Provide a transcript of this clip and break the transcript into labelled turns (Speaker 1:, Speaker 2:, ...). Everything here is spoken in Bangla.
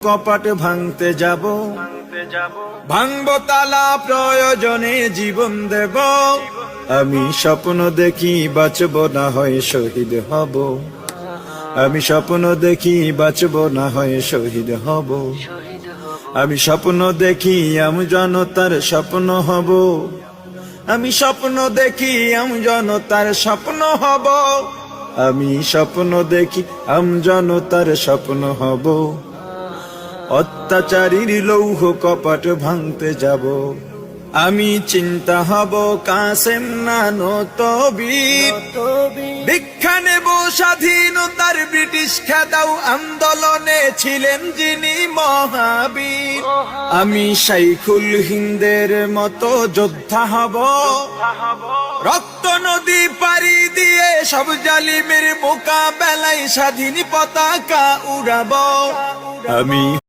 Speaker 1: কপাট ভাঙতে যাব, ভাঙবো তালা প্রয়োজনে জীবন দেব। আমি স্বপ্ন দেখি বাঁচব না হয় শহীদ হব, আমি স্বপ্ন দেখি বাঁচব না হয় শহীদ হব। আমি স্বপ্ন দেখি আমি জনতার স্বপ্ন হব, আমি স্বপ্ন দেখি আমি জনতার স্বপ্ন হব। আমি স্বপ্ন দেখি আমি জনতার স্বপ্ন হব। অত্যাচারীর লৌহ কপাট ভাঙতে যাব, আমি চিন্তা হব কাসেম নানত বীর। ভিক্ষা নেব স্বাধীনতার ব্রিটিশ খেদাও আন্দোলনে ছিলেন যিনি মহাবীর। আমি শাইখুল হিন্দের মতো যোদ্ধা হব, রক্ত নদী পাড়ি দিয়ে সব জালিমের মোকাবেলায় স্বাধীন পতাকা উড়াবো। আমি